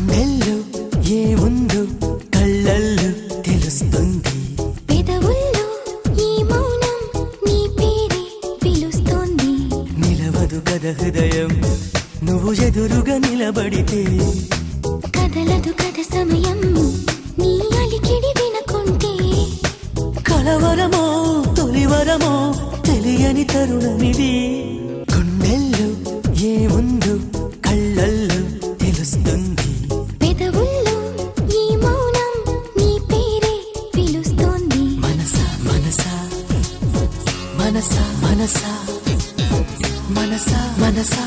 గుండెల్లో ఏముందో కళ్ళల్లో తెలుస్తుంది, పెదవుల్లో ఈ మౌనం నీ పేరే పిలుస్తుంది. నిలవదు కథ హృదయం నువ్వు ఎదురుగా నిలబడితే, కదలదు కథ సమయం నీ అలికిడి వినకుంటే. కలవరమో తొలివరమో తెలియని తరుణమిది, గుండెల్లో ఏముందో కళ్ళల్లో తెలుస్తుంది, పెదవుల్లో ఈ మౌనం నీ పేరే పిలుస్తుంది. మనసా మనసా మనసా మనసా మనసా మనసా